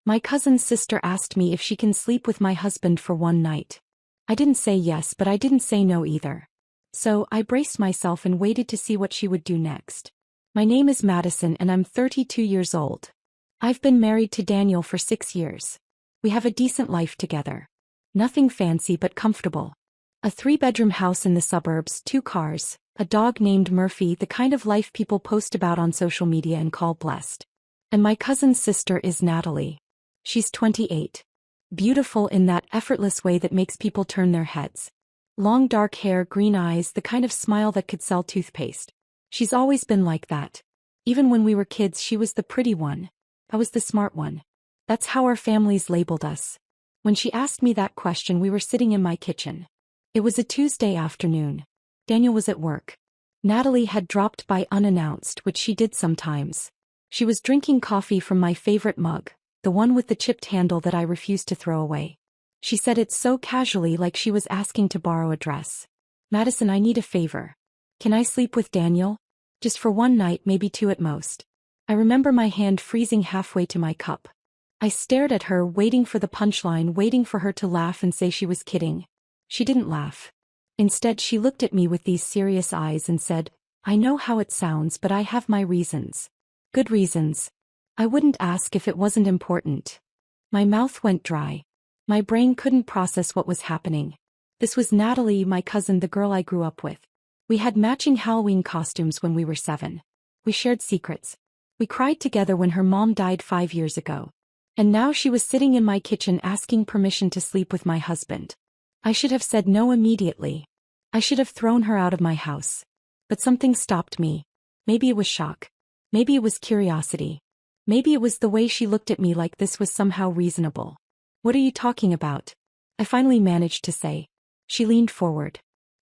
My cousin's sister asked me if she can sleep with my husband for one night. I didn't say yes, but I didn't say no either. So, I braced myself and waited to see what she would do next. My name is Madison and I'm 32 years old. I've been married to Daniel for 6 years. We have a decent life together. Nothing fancy but comfortable. A 3-bedroom house in the suburbs, 2 cars, a dog named Murphy, the kind of life people post about on social media and call blessed. And my cousin's sister is Natalie. She's 28. Beautiful in that effortless way that makes people turn their heads. Long dark hair, green eyes, the kind of smile that could sell toothpaste. She's always been like that. Even when we were kids, she was the pretty one. I was the smart one. That's how our families labeled us. When she asked me that question, we were sitting in my kitchen. It was a Tuesday afternoon. Daniel was at work. Natalie had dropped by unannounced, which she did sometimes. She was drinking coffee from my favorite mug, the one with the chipped handle that I refused to throw away. She said it so casually, like she was asking to borrow a dress. "Madison, I need a favor. Can I sleep with Daniel? Just for one night, maybe 2 at most." I remember my hand freezing halfway to my cup. I stared at her, waiting for the punchline, waiting for her to laugh and say she was kidding. She didn't laugh. Instead, she looked at me with these serious eyes and said, "I know how it sounds, but I have my reasons. Good reasons. I wouldn't ask if it wasn't important." My mouth went dry. My brain couldn't process what was happening. This was Natalie, my cousin, the girl I grew up with. We had matching Halloween costumes when we were 7. We shared secrets. We cried together when her mom died 5 years ago. And now she was sitting in my kitchen asking permission to sleep with my husband. I should have said no immediately. I should have thrown her out of my house. But something stopped me. Maybe it was shock. Maybe it was curiosity. Maybe it was the way she looked at me, like this was somehow reasonable. "What are you talking about?" I finally managed to say. She leaned forward.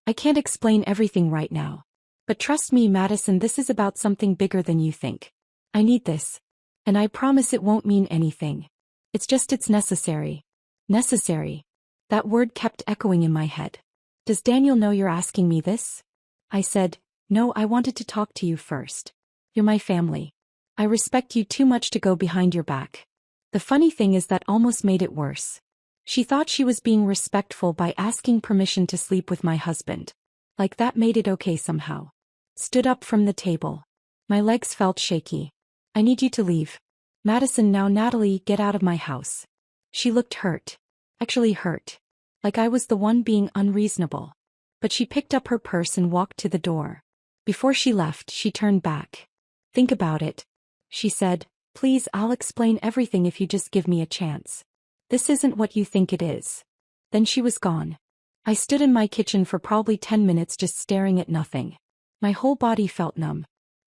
"I can't explain everything right now. But trust me, Madison, this is about something bigger than you think. I need this. And I promise it won't mean anything. It's necessary." Necessary. That word kept echoing in my head. "Does Daniel know you're asking me this?" I said, "No, I wanted to talk to you first. You're my family. I respect you too much to go behind your back." The funny thing is that almost made it worse. She thought she was being respectful by asking permission to sleep with my husband. Like that made it okay somehow. Stood up from the table. My legs felt shaky. "I need you to leave. Madison, now Natalie, get out of my house." She looked hurt. Actually hurt. Like I was the one being unreasonable. But she picked up her purse and walked to the door. Before she left, she turned back. "Think about it," she said. "Please, I'll explain everything if you just give me a chance. This isn't what you think it is." Then she was gone. I stood in my kitchen for probably 10 minutes just staring at nothing. My whole body felt numb.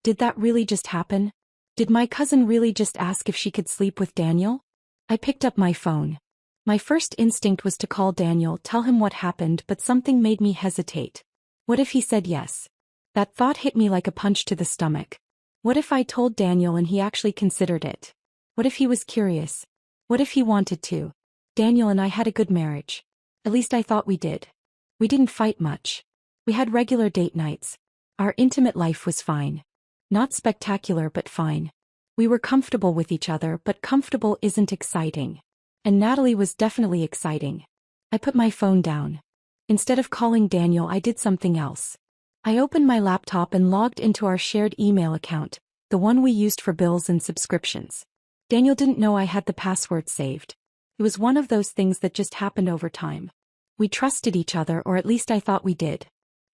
Did that really just happen? Did my cousin really just ask if she could sleep with Daniel? I picked up my phone. My first instinct was to call Daniel, tell him what happened, but something made me hesitate. What if he said yes? That thought hit me like a punch to the stomach. What if I told Daniel and he actually considered it? What if he was curious? What if he wanted to? Daniel and I had a good marriage. At least I thought we did. We didn't fight much. We had regular date nights. Our intimate life was fine. Not spectacular, but fine. We were comfortable with each other, but comfortable isn't exciting. And Natalie was definitely exciting. I put my phone down. Instead of calling Daniel, I did something else. I opened my laptop and logged into our shared email account, the one we used for bills and subscriptions. Daniel didn't know I had the password saved. It was one of those things that just happened over time. We trusted each other, or at least I thought we did.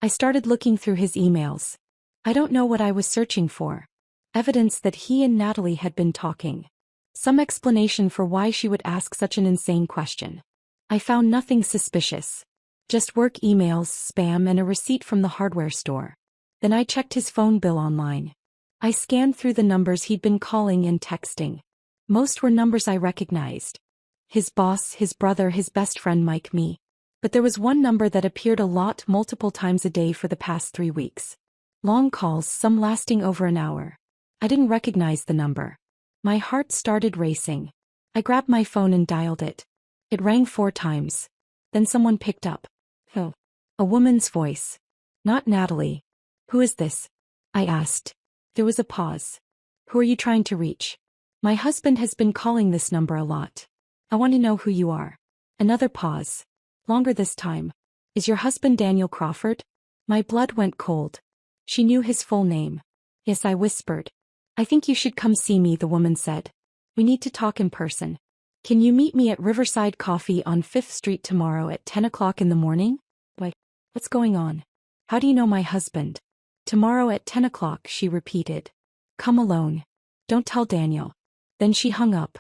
I started looking through his emails. I don't know what I was searching for. Evidence that he and Natalie had been talking. Some explanation for why she would ask such an insane question. I found nothing suspicious. Just work emails, spam, and a receipt from the hardware store. Then I checked his phone bill online. I scanned through the numbers he'd been calling and texting. Most were numbers I recognized. His boss, his brother, his best friend Mike, me. But there was one number that appeared a lot, multiple times a day for the past 3 weeks. Long calls, some lasting over an hour. I didn't recognize the number. My heart started racing. I grabbed my phone and dialed it. It rang 4 times. Then someone picked up. Oh. A woman's voice. Not Natalie. "Who is this?" I asked. There was a pause. "Who are you trying to reach?" My husband has been calling this number a lot. I want to know who you are. Another pause. Longer this time. Is your husband Daniel Crawford? My blood went cold. She knew his full name. Yes, I whispered. I think you should come see me, the woman said. We need to talk in person. Can you meet me at Riverside Coffee on 5th Street tomorrow at 10 o'clock in the morning? What's going on? How do you know my husband? Tomorrow at 10 o'clock, she repeated. Come alone. Don't tell Daniel. Then she hung up.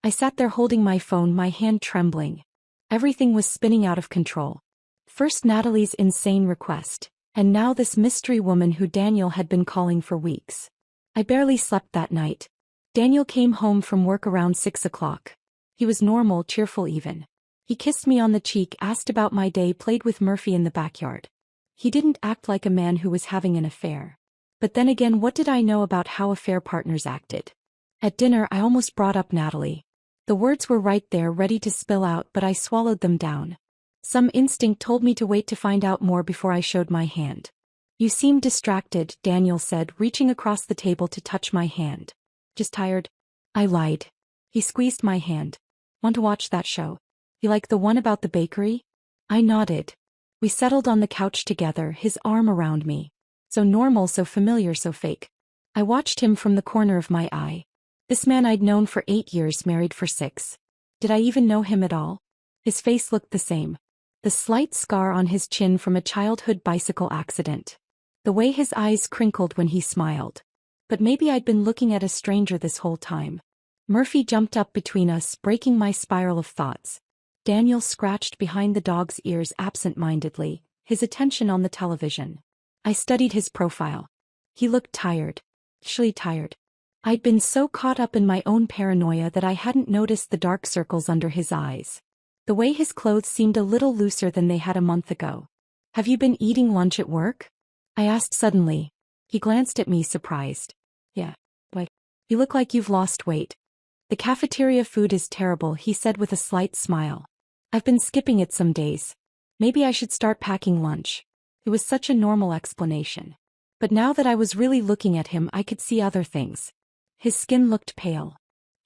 I sat there holding my phone, my hand trembling. Everything was spinning out of control. First Natalie's insane request, and now this mystery woman who Daniel had been calling for weeks. I barely slept that night. Daniel came home from work around 6 o'clock. He was normal, cheerful even. He kissed me on the cheek, asked about my day, played with Murphy in the backyard. He didn't act like a man who was having an affair. But then again, what did I know about how affair partners acted? At dinner, I almost brought up Natalie. The words were right there, ready to spill out, but I swallowed them down. Some instinct told me to wait to find out more before I showed my hand. You seem distracted, Daniel said, reaching across the table to touch my hand. Just tired? I lied. He squeezed my hand. Want to watch that show? You like the one about the bakery? I nodded. We settled on the couch together, his arm around me. So normal, so familiar, so fake. I watched him from the corner of my eye. This man I'd known for 8 years, married for 6. Did I even know him at all? His face looked the same. The slight scar on his chin from a childhood bicycle accident. The way his eyes crinkled when he smiled. But maybe I'd been looking at a stranger this whole time. Murphy jumped up between us, breaking my spiral of thoughts. Daniel scratched behind the dog's ears absent-mindedly, his attention on the television. I studied his profile. He looked tired. Actually tired. I'd been so caught up in my own paranoia that I hadn't noticed the dark circles under his eyes. The way his clothes seemed a little looser than they had a month ago. Have you been eating lunch at work? I asked suddenly. He glanced at me, surprised. Yeah. Why? You look like you've lost weight. The cafeteria food is terrible, he said with a slight smile. I've been skipping it some days. Maybe I should start packing lunch. It was such a normal explanation. But now that I was really looking at him, I could see other things. His skin looked pale.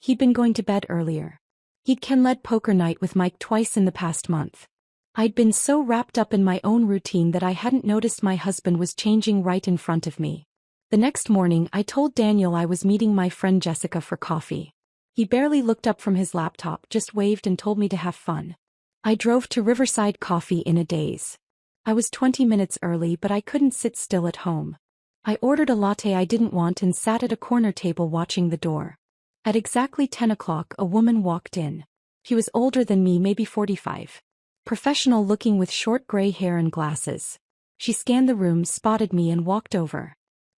He'd been going to bed earlier. He'd led poker night with Mike twice in the past month. I'd been so wrapped up in my own routine that I hadn't noticed my husband was changing right in front of me. The next morning, I told Daniel I was meeting my friend Jessica for coffee. He barely looked up from his laptop, just waved and told me to have fun. I drove to Riverside Coffee in a daze. I was 20 minutes early, but I couldn't sit still at home. I ordered a latte I didn't want and sat at a corner table watching the door. At exactly 10 o'clock, a woman walked in. She was older than me, maybe 45. Professional looking with short gray hair and glasses. She scanned the room, spotted me and walked over.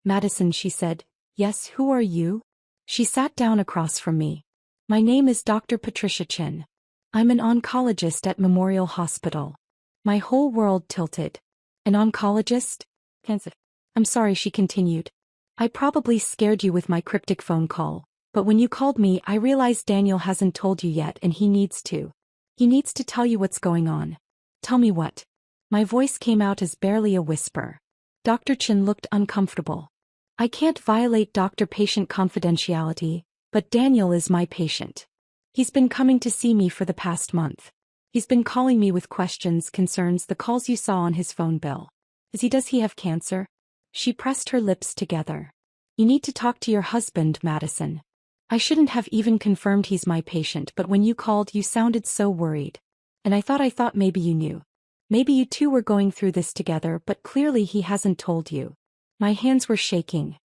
Madison, she said. Yes, who are you? She sat down across from me. My name is Dr. Patricia Chin. I'm an oncologist at Memorial Hospital. My whole world tilted. An oncologist? Cancer. I'm sorry, she continued. I probably scared you with my cryptic phone call, but when you called me, I realized Daniel hasn't told you yet and he needs to. He needs to tell you what's going on. Tell me what? My voice came out as barely a whisper. Dr. Chin looked uncomfortable. I can't violate doctor-patient confidentiality, but Daniel is my patient. He's been coming to see me for the past month. He's been calling me with questions, concerns, the calls you saw on his phone bill. Does he have cancer? She pressed her lips together. You need to talk to your husband, Madison. I shouldn't have even confirmed he's my patient, but when you called, you sounded so worried. And I thought maybe you knew. Maybe you two were going through this together, but clearly he hasn't told you. My hands were shaking.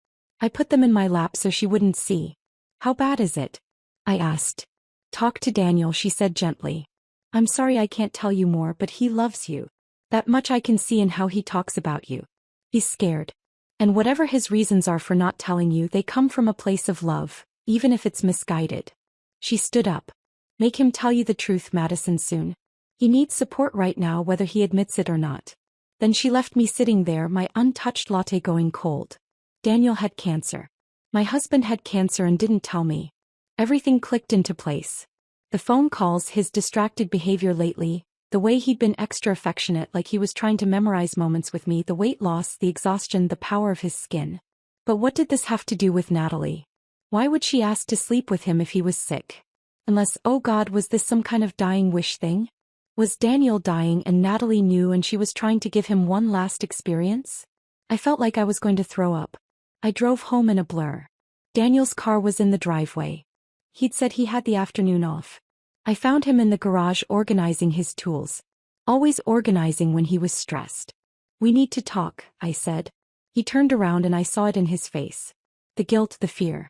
I put them in my lap so she wouldn't see. How bad is it? I asked. Talk to Daniel, she said gently. I'm sorry I can't tell you more, but he loves you. That much I can see in how he talks about you. He's scared. And whatever his reasons are for not telling you, they come from a place of love, even if it's misguided. She stood up. Make him tell you the truth, Madison, soon. He needs support right now, whether he admits it or not. Then she left me sitting there, my untouched latte going cold. Daniel had cancer. My husband had cancer and didn't tell me. Everything clicked into place. The phone calls, his distracted behavior lately, the way he'd been extra affectionate like he was trying to memorize moments with me, the weight loss, the exhaustion, the power of his skin. But what did this have to do with Natalie? Why would she ask to sleep with him if he was sick? Unless, oh God, was this some kind of dying wish thing? Was Daniel dying and Natalie knew and she was trying to give him one last experience? I felt like I was going to throw up. I drove home in a blur. Daniel's car was in the driveway. He'd said he had the afternoon off. I found him in the garage organizing his tools. Always organizing when he was stressed. We need to talk, I said. He turned around and I saw it in his face. The guilt, the fear.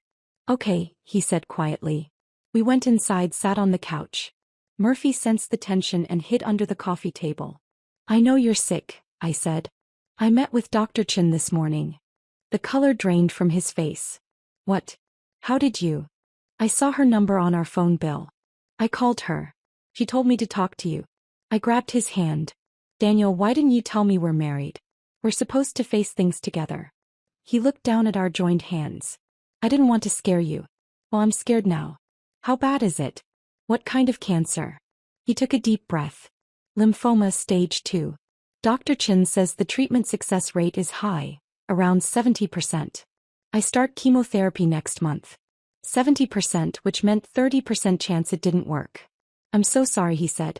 Okay, he said quietly. We went inside, sat on the couch. Murphy sensed the tension and hid under the coffee table. I know you're sick, I said. I met with Dr. Chin this morning. The color drained from his face. What? How did you? I saw her number on our phone bill. I called her. She told me to talk to you. I grabbed his hand. Daniel, why didn't you tell me we're married? We're supposed to face things together. He looked down at our joined hands. I didn't want to scare you. Well, I'm scared now. How bad is it? What kind of cancer? He took a deep breath. Lymphoma stage 2. Dr. Chin says the treatment success rate is high, around 70%. I start chemotherapy next month. 70%, which meant 30% chance it didn't work. I'm so sorry, he said.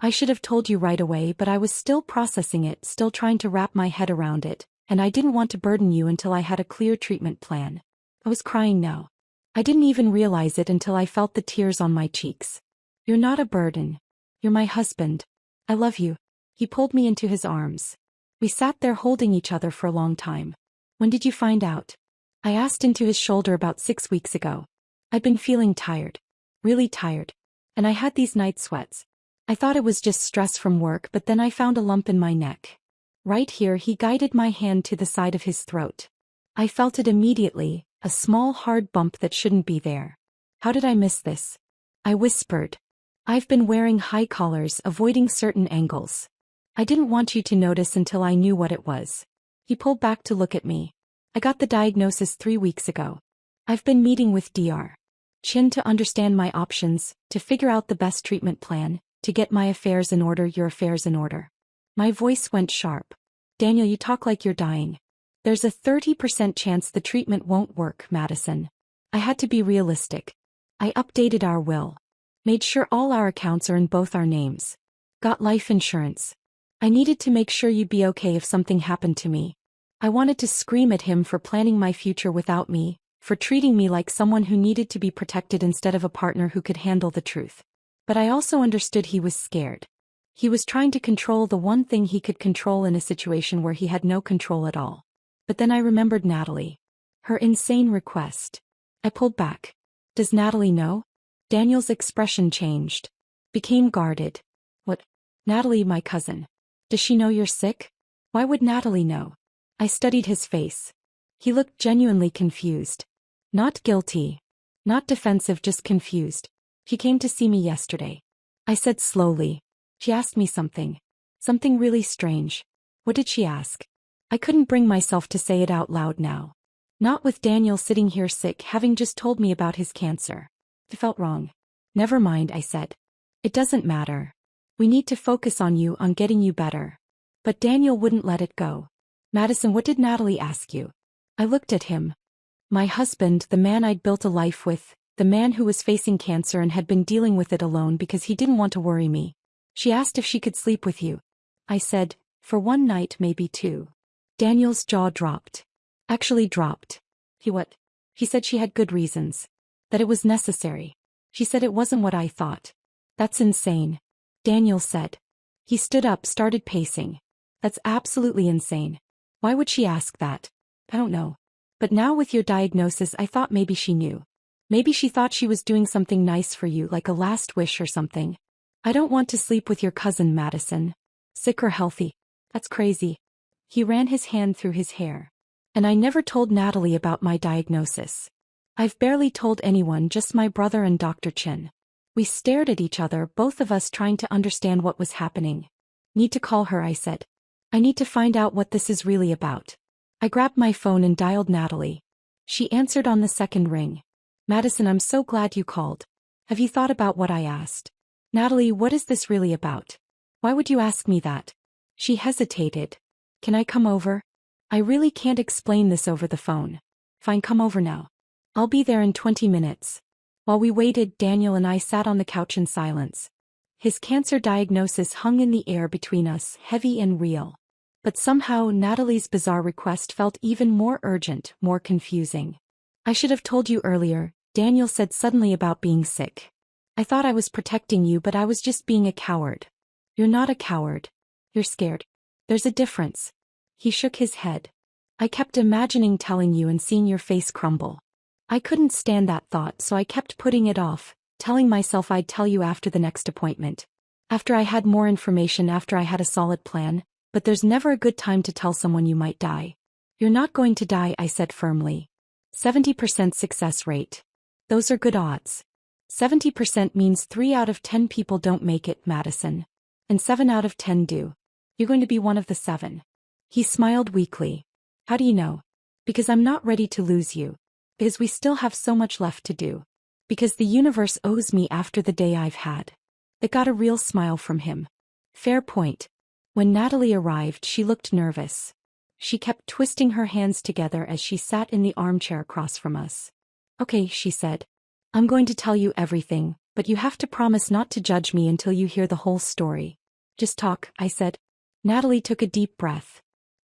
I should have told you right away, but I was still processing it, still trying to wrap my head around it, and I didn't want to burden you until I had a clear treatment plan. I was crying now. I didn't even realize it until I felt the tears on my cheeks. You're not a burden. You're my husband. I love you. He pulled me into his arms. We sat there holding each other for a long time. When did you find out? I asked into his shoulder about 6 weeks ago. I'd been feeling tired. Really tired. And I had these night sweats. I thought it was just stress from work, but then I found a lump in my neck. Right here, he guided my hand to the side of his throat. I felt it immediately, a small hard bump that shouldn't be there. How did I miss this? I whispered. I've been wearing high collars, avoiding certain angles. I didn't want you to notice until I knew what it was. He pulled back to look at me. I got the diagnosis 3 weeks ago. I've been meeting with Dr. Chin to understand my options, to figure out the best treatment plan, to get my affairs in order, your affairs in order. My voice went sharp. Daniel, you talk like you're dying. There's a 30% chance the treatment won't work, Madison. I had to be realistic. I updated our will. Made sure all our accounts are in both our names. Got life insurance. I needed to make sure you'd be okay if something happened to me. I wanted to scream at him for planning my future without me, for treating me like someone who needed to be protected instead of a partner who could handle the truth. But I also understood he was scared. He was trying to control the one thing he could control in a situation where he had no control at all. But then I remembered Natalie. Her insane request. I pulled back. Does Natalie know? Daniel's expression changed. Became guarded. What? Natalie, my cousin. Does she know you're sick? Why would Natalie know? I studied his face. He looked genuinely confused. Not guilty. Not defensive, just confused. She came to see me yesterday. I said slowly. She asked me something. Something really strange. What did she ask? I couldn't bring myself to say it out loud now. Not with Daniel sitting here sick, having just told me about his cancer. It felt wrong. Never mind, I said. It doesn't matter. We need to focus on you, on getting you better. But Daniel wouldn't let it go. Madison, what did Natalie ask you? I looked at him. My husband, the man I'd built a life with, the man who was facing cancer and had been dealing with it alone because he didn't want to worry me. She asked if she could sleep with you. I said, for one night, maybe 2. Daniel's jaw dropped. Actually dropped. He what? She said she had good reasons. That it was necessary. She said it wasn't what I thought. That's insane. Daniel said. He stood up, started pacing. That's absolutely insane. Why would she ask that? I don't know. But now with your diagnosis, I thought maybe she knew. Maybe she thought she was doing something nice for you, like a last wish or something. I don't want to sleep with your cousin, Madison. Sick or healthy. That's crazy. He ran his hand through his hair. And I never told Natalie about my diagnosis. I've barely told anyone, just my brother and Dr. Chin. We stared at each other, both of us trying to understand what was happening. Need to call her, I said. I need to find out what this is really about. I grabbed my phone and dialed Natalie. She answered on the second ring. Madison, I'm so glad you called. Have you thought about what I asked? Natalie, what is this really about? Why would you ask me that? She hesitated. Can I come over? I really can't explain this over the phone. Fine, come over now. I'll be there in 20 minutes. While we waited, Daniel and I sat on the couch in silence. His cancer diagnosis hung in the air between us, heavy and real. But somehow Natalie's bizarre request felt even more urgent, more confusing. I should have told you earlier, Daniel said suddenly about being sick. I thought I was protecting you, but I was just being a coward. You're not a coward. You're scared. There's a difference. He shook his head. I kept imagining telling you and seeing your face crumble. I couldn't stand that thought, so I kept putting it off, telling myself I'd tell you after the next appointment. After I had more information, after I had a solid plan, but there's never a good time to tell someone you might die. You're not going to die, I said firmly. 70% success rate. Those are good odds. 70% means 3 out of 10 people don't make it, Madison. And 7 out of 10 do. You're going to be one of the 7. He smiled weakly. How do you know? Because I'm not ready to lose you. Because we still have so much left to do. Because the universe owes me after the day I've had. It got a real smile from him. Fair point. When Natalie arrived, she looked nervous. She kept twisting her hands together as she sat in the armchair across from us. Okay, she said. I'm going to tell you everything, but you have to promise not to judge me until you hear the whole story. Just talk, I said. Natalie took a deep breath.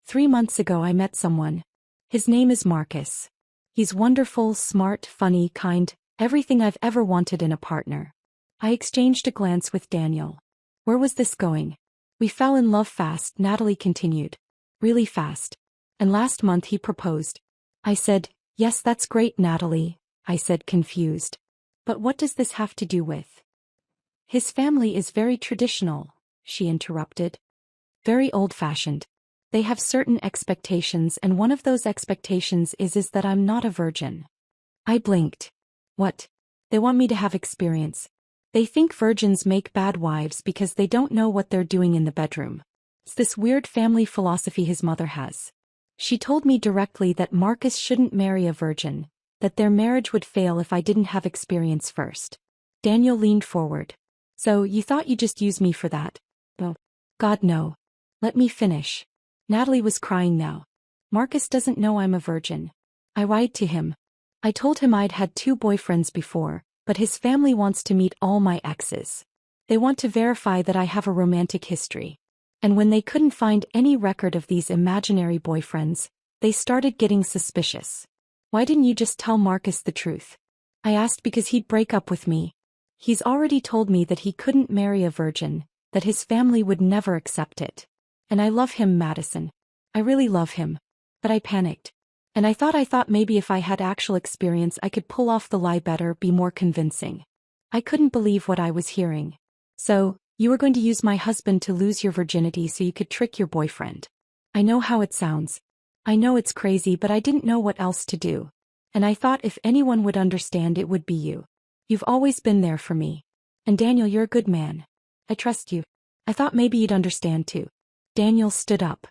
3 months ago I met someone. His name is Marcus. He's wonderful, smart, funny, kind, everything I've ever wanted in a partner. I exchanged a glance with Daniel. Where was this going? We fell in love fast, Natalie continued. Really fast. And last month he proposed. I said, yes, that's great, Natalie, I said, confused. But what does this have to do with? His family is very traditional, she interrupted. Very old-fashioned. They have certain expectations, and one of those expectations is that I'm not a virgin. I blinked. What? They want me to have experience. They think virgins make bad wives because they don't know what they're doing in the bedroom. It's this weird family philosophy his mother has. She told me directly that Marcus shouldn't marry a virgin, that their marriage would fail if I didn't have experience first. Daniel leaned forward. So, you thought you'd just use me for that? Oh, God, no. Let me finish. Natalie was crying now. Marcus doesn't know I'm a virgin. I lied to him. I told him I'd had 2 boyfriends before, but his family wants to meet all my exes. They want to verify that I have a romantic history. And when they couldn't find any record of these imaginary boyfriends, they started getting suspicious. Why didn't you just tell Marcus the truth? I asked because he'd break up with me. He's already told me that he couldn't marry a virgin, that his family would never accept it. And I love him, Madison. I really love him. But I panicked. And I thought maybe if I had actual experience I could pull off the lie better, be more convincing. I couldn't believe what I was hearing. So, you were going to use my husband to lose your virginity so you could trick your boyfriend. I know how it sounds. I know it's crazy, but I didn't know what else to do. And I thought if anyone would understand, it would be you. You've always been there for me. And Daniel, you're a good man. I trust you. I thought maybe you'd understand too. Daniel stood up.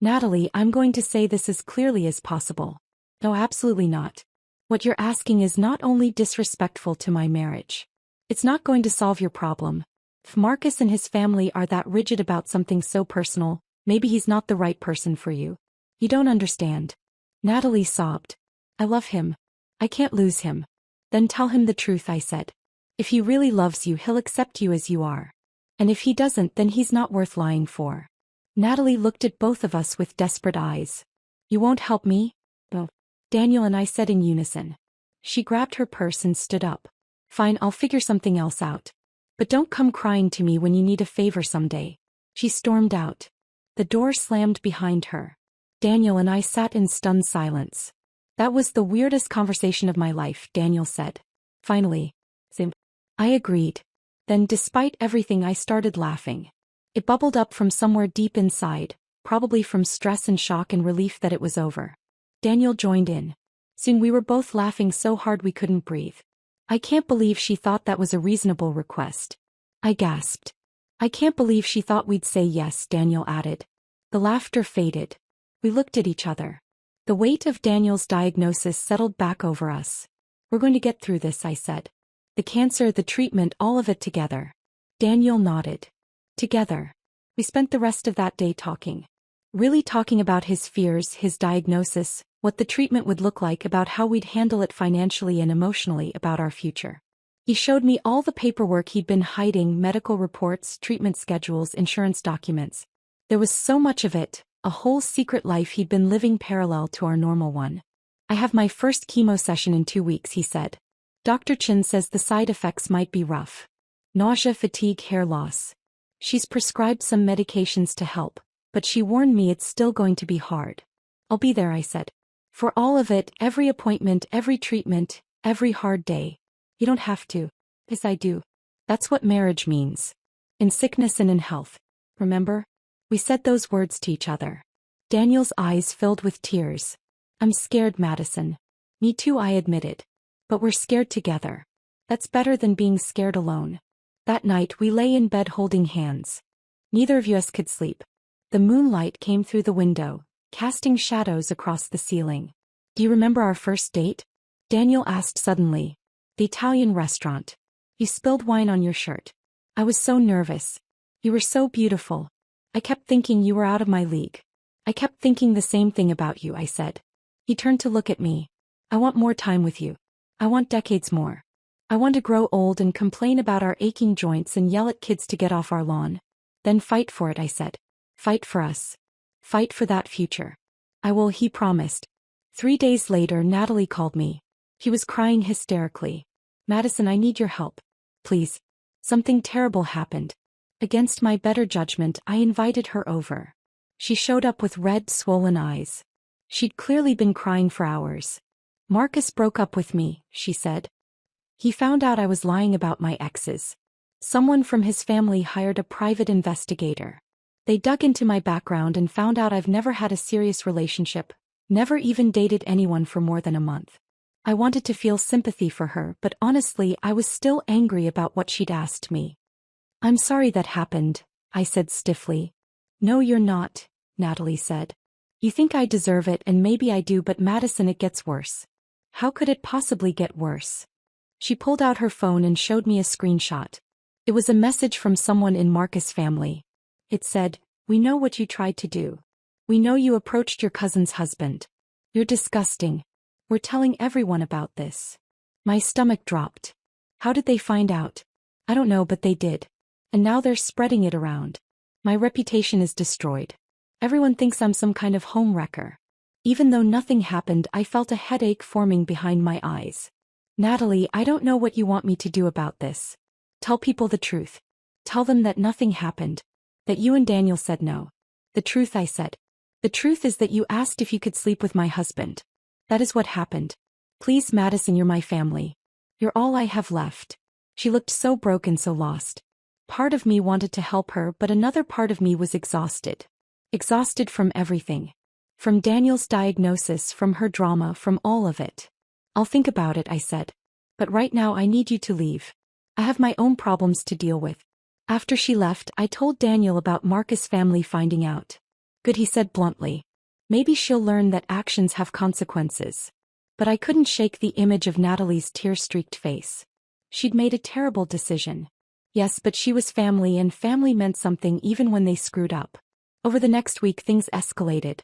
Natalie, I'm going to say this as clearly as possible. No, absolutely not. What you're asking is not only disrespectful to my marriage. It's not going to solve your problem. If Marcus and his family are that rigid about something so personal, maybe he's not the right person for you. You don't understand. Natalie sobbed. I love him. I can't lose him. Then tell him the truth, I said. If he really loves you, he'll accept you as you are. And if he doesn't, then he's not worth lying for. Natalie looked at both of us with desperate eyes. You won't help me? Oh. Daniel and I said in unison. She grabbed her purse and stood up. Fine, I'll figure something else out. But don't come crying to me when you need a favor someday. She stormed out. The door slammed behind her. Daniel and I sat in stunned silence. That was the weirdest conversation of my life, Daniel said. Finally. I agreed. Then, despite everything, I started laughing. It bubbled up from somewhere deep inside, probably from stress and shock and relief that it was over. Daniel joined in. Soon we were both laughing so hard we couldn't breathe. I can't believe she thought that was a reasonable request. I gasped. I can't believe she thought we'd say yes, Daniel added. The laughter faded. We looked at each other. The weight of Daniel's diagnosis settled back over us. We're going to get through this, I said. The cancer, the treatment, all of it together. Daniel nodded. Together. We spent the rest of that day talking. Really talking about his fears, his diagnosis, what the treatment would look like, about how we'd handle it financially and emotionally, about our future. He showed me all the paperwork he'd been hiding, medical reports, treatment schedules, insurance documents. There was so much of it, a whole secret life he'd been living parallel to our normal one. I have my first chemo session in 2 weeks, he said. Dr. Chin says the side effects might be rough. Nausea, fatigue, hair loss. She's prescribed some medications to help, but she warned me it's still going to be hard. I'll be there, I said. For all of it, every appointment, every treatment, every hard day. You don't have to. Yes, I do. That's what marriage means. In sickness and in health. Remember? We said those words to each other. Daniel's eyes filled with tears. I'm scared, Madison. Me too, I admitted. But we're scared together. That's better than being scared alone. That night we lay in bed holding hands. Neither of us could sleep. The moonlight came through the window, casting shadows across the ceiling. Do you remember our first date? Daniel asked suddenly. The Italian restaurant. You spilled wine on your shirt. I was so nervous. You were so beautiful. I kept thinking you were out of my league. I kept thinking the same thing about you, I said. He turned to look at me. I want more time with you. I want decades more. I want to grow old and complain about our aching joints and yell at kids to get off our lawn. Then fight for it, I said. Fight for us. Fight for that future. I will, he promised. 3 days later, Natalie called me. She was crying hysterically. Madison, I need your help. Please. Something terrible happened. Against my better judgment, I invited her over. She showed up with red, swollen eyes. She'd clearly been crying for hours. Marcus broke up with me, she said. He found out I was lying about my exes. Someone from his family hired a private investigator. They dug into my background and found out I've never had a serious relationship, never even dated anyone for more than a month. I wanted to feel sympathy for her, but honestly, I was still angry about what she'd asked me. I'm sorry that happened, I said stiffly. No, you're not, Natalie said. You think I deserve it, and maybe I do, but Madison, it gets worse. How could it possibly get worse? She pulled out her phone and showed me a screenshot. It was a message from someone in Marcus' family. It said, "We know what you tried to do. We know you approached your cousin's husband. You're disgusting. We're telling everyone about this." My stomach dropped. How did they find out? I don't know, but they did. And now they're spreading it around. My reputation is destroyed. Everyone thinks I'm some kind of homewrecker. Even though nothing happened, I felt a headache forming behind my eyes. Natalie, I don't know what you want me to do about this. Tell people the truth. Tell them that nothing happened. That you and Daniel said no. The truth, I said. The truth is that you asked if you could sleep with my husband. That is what happened. Please, Madison, you're my family. You're all I have left. She looked so broken, so lost. Part of me wanted to help her, but another part of me was exhausted. Exhausted from everything. From Daniel's diagnosis, from her drama, from all of it. I'll think about it, I said. But right now I need you to leave. I have my own problems to deal with. After she left, I told Daniel about Marcus' family finding out. Good, he said bluntly. Maybe she'll learn that actions have consequences. But I couldn't shake the image of Natalie's tear-streaked face. She'd made a terrible decision. Yes, but she was family, and family meant something even when they screwed up. Over the next week, things escalated.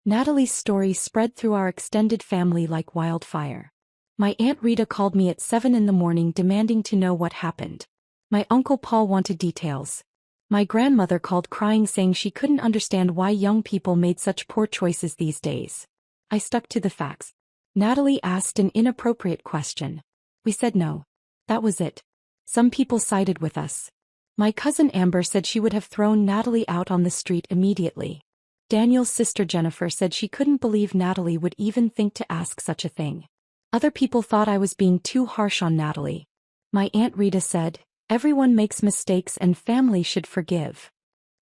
Natalie's story spread through our extended family like wildfire. My Aunt Rita called me at 7 in the morning demanding to know what happened. My Uncle Paul wanted details. My grandmother called crying, saying she couldn't understand why young people made such poor choices these days. I stuck to the facts. Natalie asked an inappropriate question. We said no. That was it. Some people sided with us. My cousin Amber said she would have thrown Natalie out on the street immediately. Daniel's sister Jennifer said she couldn't believe Natalie would even think to ask such a thing. Other people thought I was being too harsh on Natalie. My Aunt Rita said, everyone makes mistakes and family should forgive.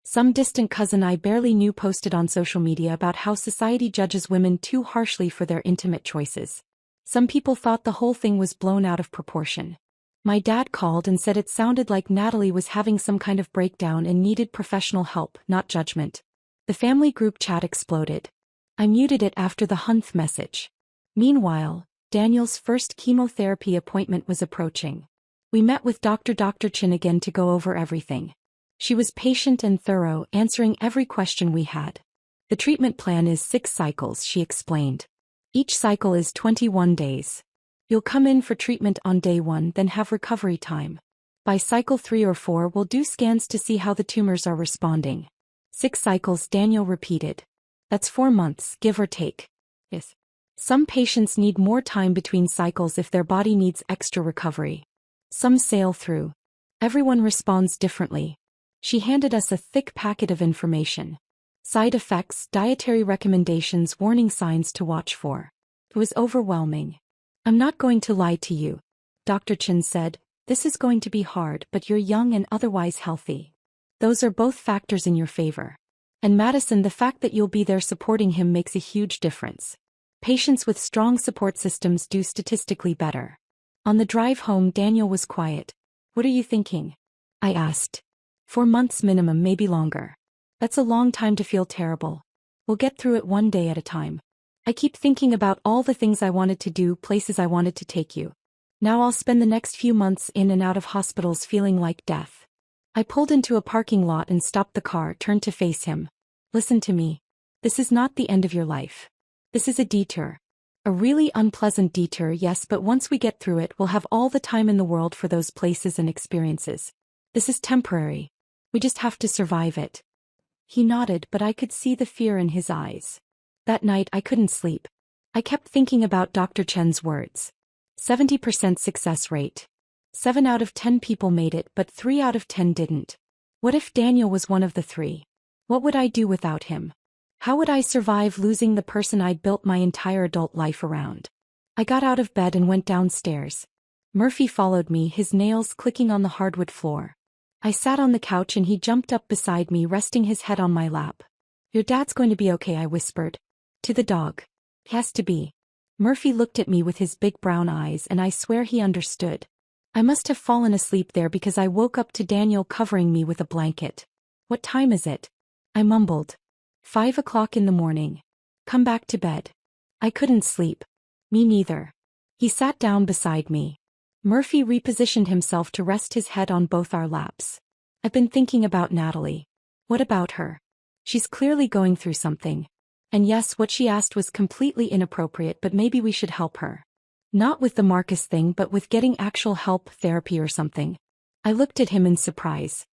Some distant cousin I barely knew posted on social media about how society judges women too harshly for their intimate choices. Some people thought the whole thing was blown out of proportion. My dad called and said it sounded like Natalie was having some kind of breakdown and needed professional help, not judgment. The family group chat exploded. I muted it after the 100th message. Meanwhile, Daniel's first chemotherapy appointment was approaching. We met with Dr. Chin again to go over everything. She was patient and thorough, answering every question we had. The treatment plan is 6 cycles, she explained. Each cycle is 21 days. You'll come in for treatment on day 1, then have recovery time. By cycle 3 or 4, we'll do scans to see how the tumors are responding. 6 cycles, Daniel repeated. That's 4 months, give or take. Yes. Some patients need more time between cycles if their body needs extra recovery. Some sail through. Everyone responds differently. She handed us a thick packet of information. Side effects, dietary recommendations, warning signs to watch for. It was overwhelming. I'm not going to lie to you, Dr. Chen said. This is going to be hard, but you're young and otherwise healthy. Those are both factors in your favor. And Madison, the fact that you'll be there supporting him makes a huge difference. Patients with strong support systems do statistically better. On the drive home, Daniel was quiet. What are you thinking? I asked. 4 months minimum, maybe longer. That's a long time to feel terrible. We'll get through it one day at a time. I keep thinking about all the things I wanted to do, places I wanted to take you. Now I'll spend the next few months in and out of hospitals feeling like death. I pulled into a parking lot and stopped the car, turned to face him. Listen to me. This is not the end of your life. This is a detour. A really unpleasant detour, yes, but once we get through it, we'll have all the time in the world for those places and experiences. This is temporary. We just have to survive it. He nodded, but I could see the fear in his eyes. That night I couldn't sleep. I kept thinking about Dr. Chen's words. 70% success rate. 7 out of 10 people made it, but 3 out of 10 didn't. What if Daniel was one of the 3? What would I do without him? How would I survive losing the person I'd built my entire adult life around? I got out of bed and went downstairs. Murphy followed me, his nails clicking on the hardwood floor. I sat on the couch and he jumped up beside me, resting his head on my lap. Your dad's going to be okay, I whispered. To the dog. He has to be. Murphy looked at me with his big brown eyes, and I swear he understood. I must have fallen asleep there because I woke up to Daniel covering me with a blanket. What time is it? I mumbled. 5 o'clock in the morning. Come back to bed. I couldn't sleep. Me neither. He sat down beside me. Murphy repositioned himself to rest his head on both our laps. I've been thinking about Natalie. What about her? She's clearly going through something. And yes, what she asked was completely inappropriate, but maybe we should help her. Not with the Marcus thing, but with getting actual help, therapy or something. I looked at him in surprise.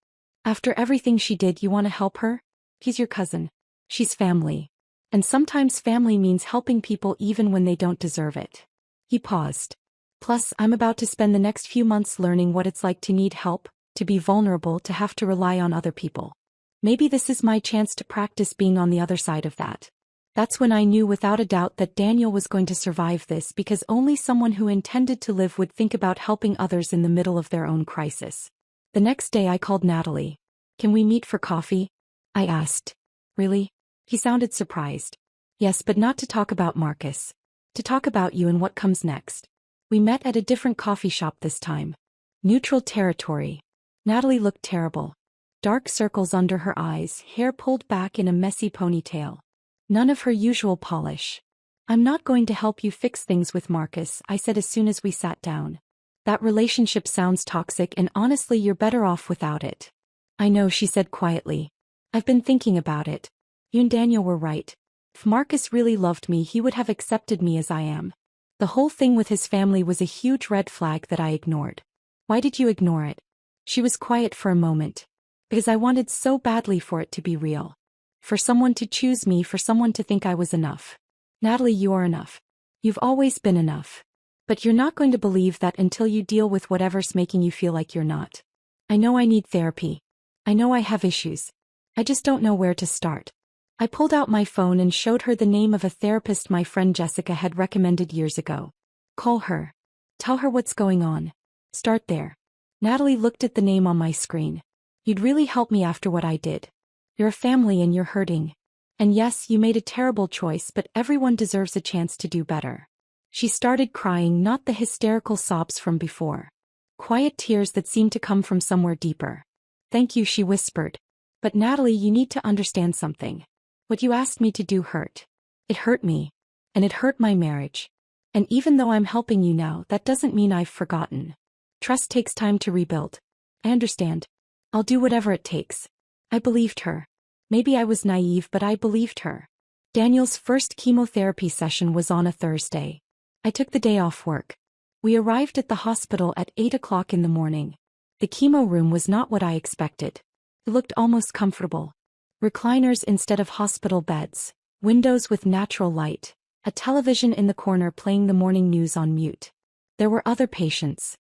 After everything she did, you want to help her? He's your cousin. She's family. And sometimes family means helping people even when they don't deserve it. He paused. Plus, I'm about to spend the next few months learning what it's like to need help, to be vulnerable, to have to rely on other people. Maybe this is my chance to practice being on the other side of that. That's when I knew without a doubt that Daniel was going to survive this, because only someone who intended to live would think about helping others in the middle of their own crisis. The next day I called Natalie. Can we meet for coffee? I asked. Really? He sounded surprised. Yes, but not to talk about Marcus. To talk about you and what comes next. We met at a different coffee shop this time. Neutral territory. Natalie looked terrible. Dark circles under her eyes, hair pulled back in a messy ponytail. None of her usual polish. I'm not going to help you fix things with Marcus, I said as soon as we sat down. That relationship sounds toxic, and honestly you're better off without it. I know, she said quietly. I've been thinking about it. You and Daniel were right. If Marcus really loved me, he would have accepted me as I am. The whole thing with his family was a huge red flag that I ignored. Why did you ignore it? She was quiet for a moment. Because I wanted so badly for it to be real. For someone to choose me, for someone to think I was enough. Natalie, you are enough. You've always been enough. But you're not going to believe that until you deal with whatever's making you feel like you're not. I know I need therapy. I know I have issues. I just don't know where to start. I pulled out my phone and showed her the name of a therapist my friend Jessica had recommended years ago. Call her. Tell her what's going on. Start there. Natalie looked at the name on my screen. You'd really help me after what I did. You're a family and you're hurting. And yes, you made a terrible choice, but everyone deserves a chance to do better. She started crying, not the hysterical sobs from before. Quiet tears that seemed to come from somewhere deeper. Thank you, she whispered. But Natalie, you need to understand something. What you asked me to do hurt. It hurt me. And it hurt my marriage. And even though I'm helping you now, that doesn't mean I've forgotten. Trust takes time to rebuild. I understand. I'll do whatever it takes. I believed her. Maybe I was naive, but I believed her. Daniel's first chemotherapy session was on a Thursday. I took the day off work. We arrived at the hospital at 8 o'clock in the morning. The chemo room was not what I expected. It looked almost comfortable. Recliners instead of hospital beds, windows with natural light, a television in the corner playing the morning news on mute. There were other patients.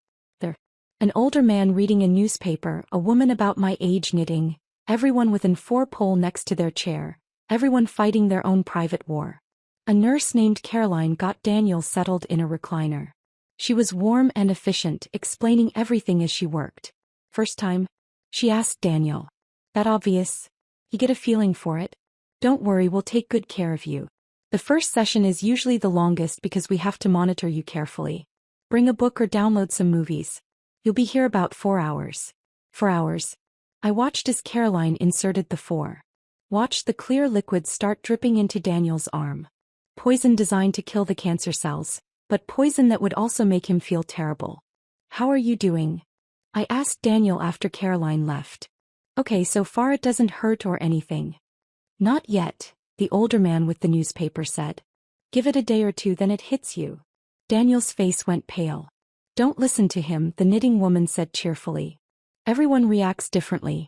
An older man reading a newspaper, a woman about my age knitting, everyone within 4 poles next to their chair, everyone fighting their own private war. A nurse named Caroline got Daniel settled in a recliner. She was warm and efficient, explaining everything as she worked. First time? She asked Daniel. That obvious? You get a feeling for it? Don't worry, we'll take good care of you. The first session is usually the longest because we have to monitor you carefully. Bring a book or download some movies. You'll be here about 4 hours. 4 hours. I watched as Caroline inserted the 4. Watched the clear liquid start dripping into Daniel's arm. Poison designed to kill the cancer cells, but poison that would also make him feel terrible. How are you doing? I asked Daniel after Caroline left. Okay, so far it doesn't hurt or anything. Not yet, the older man with the newspaper said. Give it a day or two, then it hits you. Daniel's face went pale. Don't listen to him, the knitting woman said cheerfully. Everyone reacts differently.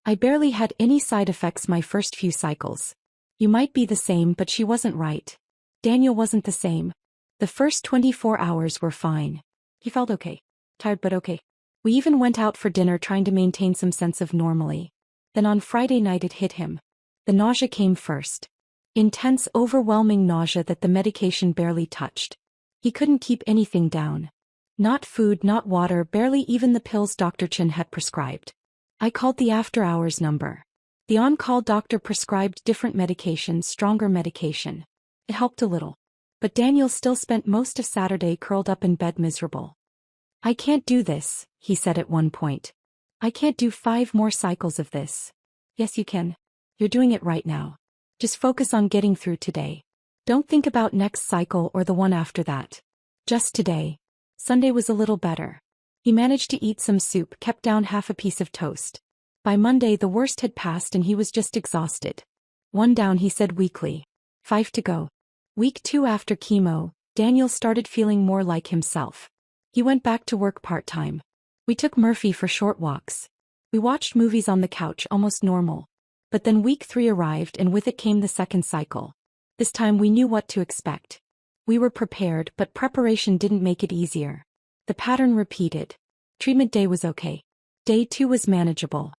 I barely had any side effects my first few cycles. You might be the same, but she wasn't right. Daniel wasn't the same. The first 24 hours were fine. He felt okay. Tired but okay. We even went out for dinner trying to maintain some sense of normalcy. Then on Friday night it hit him. The nausea came first. Intense, overwhelming nausea that the medication barely touched. He couldn't keep anything down. Not food, not water, barely even the pills Dr. Chen had prescribed. I called the after-hours number. The on-call doctor prescribed different medication, stronger medication. It helped a little. But Daniel still spent most of Saturday curled up in bed miserable. I can't do this, he said at one point. I can't do 5 more cycles of this. Yes, you can. You're doing it right now. Just focus on getting through today. Don't think about next cycle or the one after that. Just today. Sunday was a little better. He managed to eat some soup, kept down half a piece of toast. By Monday the worst had passed and he was just exhausted. 1 down, he said weakly. 5 to go. Week 2 after chemo, Daniel started feeling more like himself. He went back to work part-time. We took Murphy for short walks. We watched movies on the couch, almost normal. But then week 3 arrived and with it came the second cycle. This time we knew what to expect. We were prepared, but preparation didn't make it easier. The pattern repeated. Treatment day was okay. Day 2 was manageable.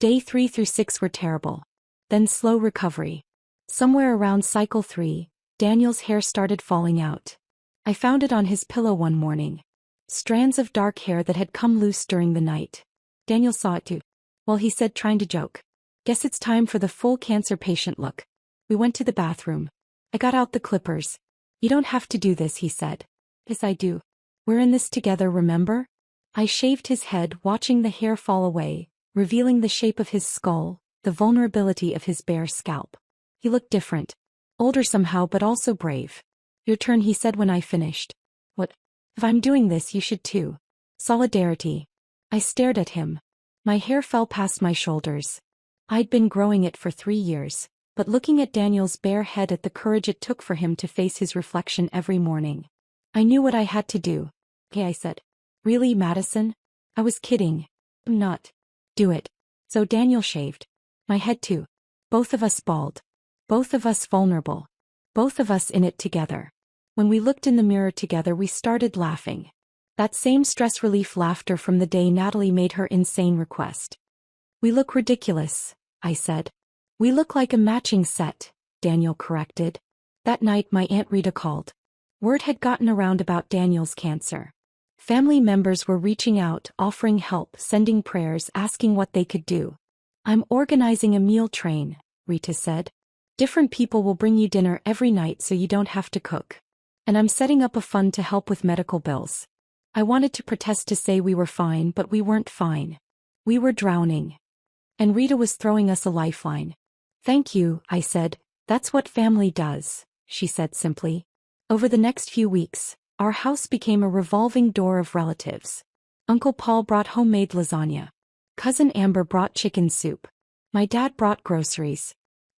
Day 3 through 6 were terrible. Then slow recovery. Somewhere around cycle 3, Daniel's hair started falling out. I found it on his pillow one morning. Strands of dark hair that had come loose during the night. Daniel saw it too. Well, he said, trying to joke. Guess it's time for the full cancer patient look. We went to the bathroom. I got out the clippers. You don't have to do this, he said. Yes, I do. We're in this together, remember? I shaved his head, watching the hair fall away, revealing the shape of his skull, the vulnerability of his bare scalp. He looked different. Older somehow, but also brave. Your turn, he said when I finished. What? If I'm doing this, you should too. Solidarity. I stared at him. My hair fell past my shoulders. I'd been growing it for 3 years. But looking at Daniel's bare head at the courage it took for him to face his reflection every morning. I knew what I had to do. Okay, I said. Really, Madison? I was kidding. I'm not. Do it. So Daniel shaved. My head too. Both of us bald. Both of us vulnerable. Both of us in it together. When we looked in the mirror together we started laughing. That same stress relief laughter from the day Natalie made her insane request. We look ridiculous, I said. We look like a matching set, Daniel corrected. That night my Aunt Rita called. Word had gotten around about Daniel's cancer. Family members were reaching out, offering help, sending prayers, asking what they could do. I'm organizing a meal train, Rita said. Different people will bring you dinner every night so you don't have to cook. And I'm setting up a fund to help with medical bills. I wanted to protest to say we were fine, but we weren't fine. We were drowning. And Rita was throwing us a lifeline. Thank you, I said. That's what family does, she said simply. Over the next few weeks, our house became a revolving door of relatives. Uncle Paul brought homemade lasagna. Cousin Amber brought chicken soup. My dad brought groceries.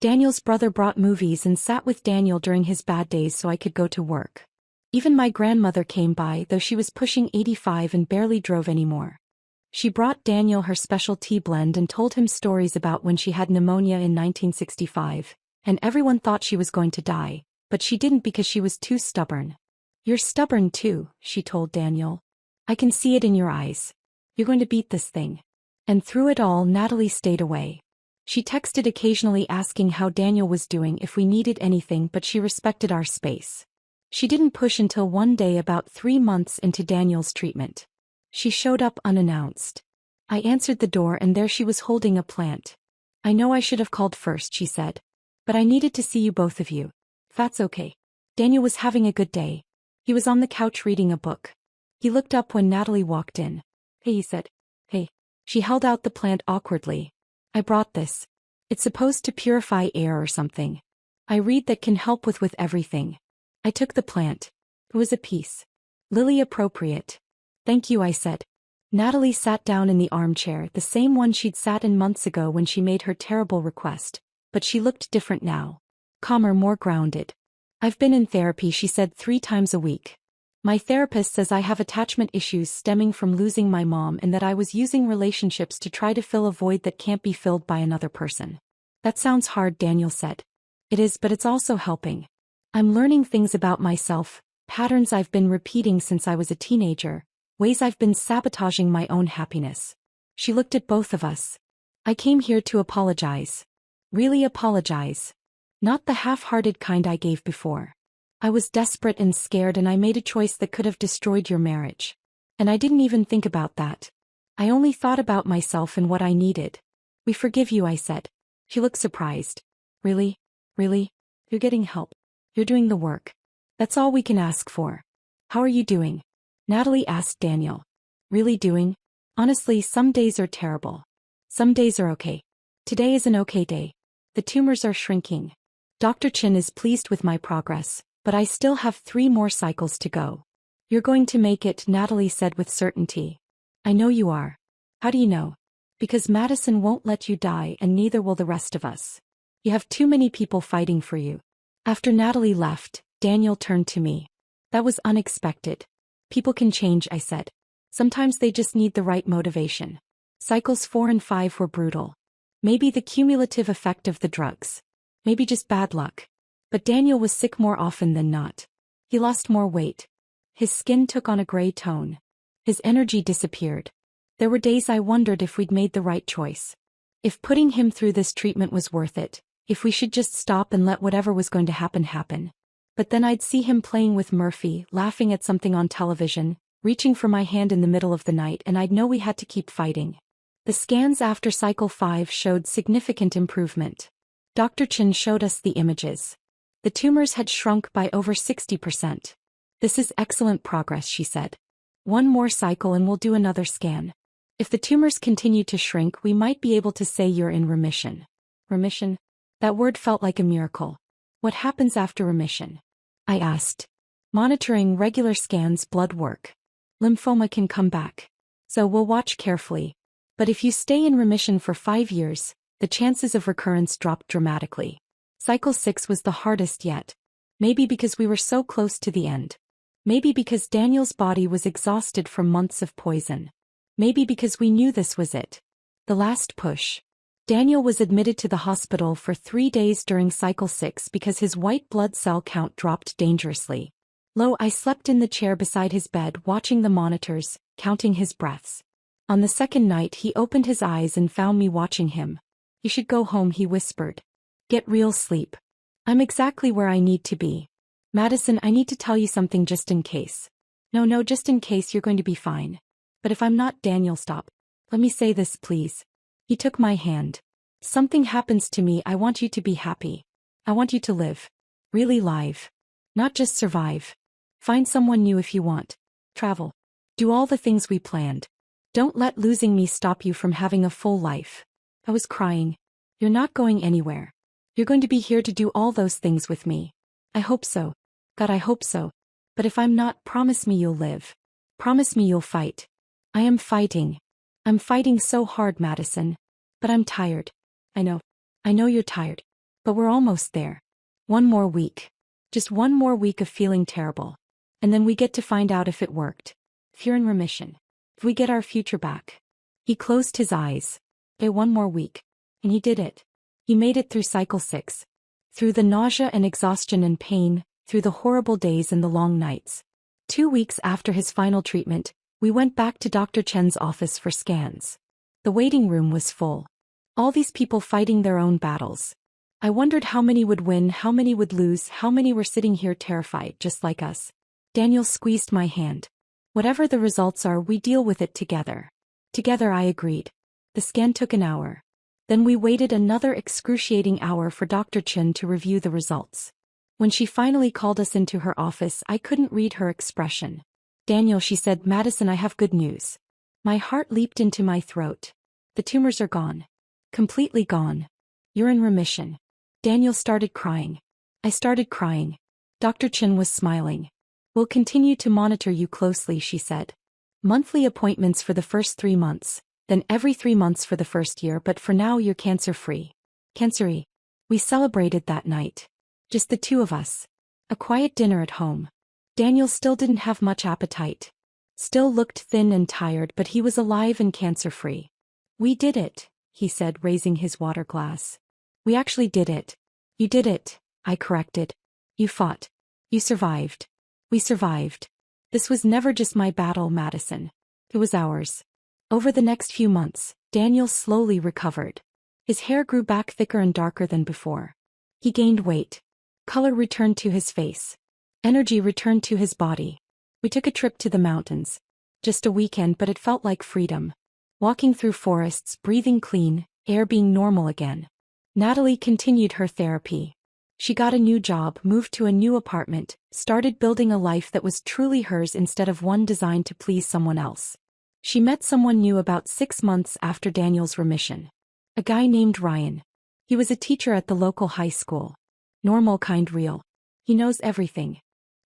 Daniel's brother brought movies and sat with Daniel during his bad days so I could go to work. Even my grandmother came by, though she was pushing 85 and barely drove anymore. She brought Daniel her special tea blend and told him stories about when she had pneumonia in 1965, and everyone thought she was going to die, but she didn't because she was too stubborn. "You're stubborn too," she told Daniel. "I can see it in your eyes. You're going to beat this thing." And through it all, Natalie stayed away. She texted occasionally asking how Daniel was doing if we needed anything, but she respected our space. She didn't push until one day about 3 months into Daniel's treatment. She showed up unannounced. I answered the door and there she was holding a plant. "I know I should have called first," she said. "But I needed to see you, both of you." "That's okay." Daniel was having a good day. He was on the couch reading a book. He looked up when Natalie walked in. "Hey," he said. "Hey." She held out the plant awkwardly. "I brought this. It's supposed to purify air or something. I read that can help with everything." I took the plant. It was a piece. "Lily appropriate." "Thank you," I said. Natalie sat down in the armchair, the same one she'd sat in months ago when she made her terrible request, but she looked different now. Calmer, more grounded. "I've been in therapy," she said, 3 times a week. "My therapist says I have attachment issues stemming from losing my mom and that I was using relationships to try to fill a void that can't be filled by another person." "That sounds hard," Daniel said. "It is, but it's also helping. I'm learning things about myself, patterns I've been repeating since I was a teenager, ways I've been sabotaging my own happiness." She looked at both of us. "I came here to apologize. Really apologize. Not the half-hearted kind I gave before. I was desperate and scared and I made a choice that could have destroyed your marriage. And I didn't even think about that. I only thought about myself and what I needed." "We forgive you," I said. She looked surprised. "Really? Really? You're getting help. You're doing the work. That's all we can ask for. How are you doing?" Natalie asked Daniel. "Really doing? Honestly, some days are terrible. Some days are okay. Today is an okay day. The tumors are shrinking. Dr. Chin is pleased with my progress, but I still have 3 more cycles to go." "You're going to make it," Natalie said with certainty. "I know you are." "How do you know?" "Because Madison won't let you die and neither will the rest of us. You have too many people fighting for you." After Natalie left, Daniel turned to me. "That was unexpected. People can change," I said. "Sometimes they just need the right motivation. Cycles 4 and 5 were brutal. Maybe the cumulative effect of the drugs. Maybe just bad luck. But Daniel was sick more often than not. He lost more weight. His skin took on a gray tone. His energy disappeared. There were days I wondered if we'd made the right choice. If putting him through this treatment was worth it. If we should just stop and let whatever was going to happen. But then I'd see him playing with Murphy, laughing at something on television, reaching for my hand in the middle of the night, and I'd know we had to keep fighting. The scans after cycle 5 showed significant improvement. Dr. Chin showed us the images. The tumors had shrunk by over 60%. "This is excellent progress," she said. "1 more cycle and we'll do another scan. If the tumors continue to shrink, we might be able to say you're in remission." Remission? That word felt like a miracle. "What happens after remission?" I asked. "Monitoring, regular scans, blood work. Lymphoma can come back. So we'll watch carefully. But if you stay in remission for 5 years, the chances of recurrence drop dramatically." Cycle 6 was the hardest yet. Maybe because we were so close to the end. Maybe because Daniel's body was exhausted from months of poison. Maybe because we knew this was it. The last push. Daniel was admitted to the hospital for 3 days during cycle 6 because his white blood cell count dropped dangerously. I slept in the chair beside his bed watching the monitors, counting his breaths. On the second night he opened his eyes and found me watching him. "You should go home," he whispered. "Get real sleep. I'm exactly where I need to be. Madison, I need to tell you something just in case." No, just in case, you're going to be fine." "But if I'm not," Daniel, stop. "Let me say this, please." He took my hand. "Something happens to me, I want you to be happy. I want you to live. Really live. Not just survive. Find someone new if you want. Travel. Do all the things we planned. Don't let losing me stop you from having a full life." I was crying. "You're not going anywhere. You're going to be here to do all those things with me." "I hope so. God, I hope so. But if I'm not, promise me you'll live. Promise me you'll fight." "I am fighting. I'm fighting so hard, Madison. But I'm tired." I know you're tired. But we're almost there. One more week. Just one more week of feeling terrible. And then we get to find out if it worked. If you're in remission. If we get our future back. He closed his eyes. One more week. And he did it. He made it through cycle 6. Through the nausea and exhaustion and pain, through the horrible days and the long nights. 2 weeks after his final treatment, we went back to Dr. Chen's office for scans. The waiting room was full. All these people fighting their own battles. I wondered how many would win, how many would lose, how many were sitting here terrified just like us. Daniel squeezed my hand. Whatever the results are, we deal with it together. Together, I agreed. The scan took an hour. Then we waited another excruciating hour for Dr. Chen to review the results. When she finally called us into her office, I couldn't read her expression. Daniel, she said, Madison, I have good news. My heart leaped into my throat. The tumors are gone. Completely gone. You're in remission. Daniel started crying. I started crying. Dr. Chen was smiling. We'll continue to monitor you closely, she said. Monthly appointments for the first 3 months, then every 3 months for the first year, but for now you're cancer-free. Cancer-free. We celebrated that night. Just the two of us. A quiet dinner at home. Daniel still didn't have much appetite. Still looked thin and tired, but he was alive and cancer-free. We did it, he said, raising his water glass. We actually did it. You did it, I corrected. You fought. You survived. We survived. This was never just my battle, Madison. It was ours. Over the next few months, Daniel slowly recovered. His hair grew back thicker and darker than before. He gained weight. Color returned to his face. Energy returned to his body. We took a trip to the mountains. Just a weekend, but it felt like freedom. Walking through forests, breathing clean air, being normal again. Natalie continued her therapy. She got a new job, moved to a new apartment, started building a life that was truly hers instead of one designed to please someone else. She met someone new about 6 months after Daniel's remission. A guy named Ryan. He was a teacher at the local high school. Normal kind, real. He knows everything.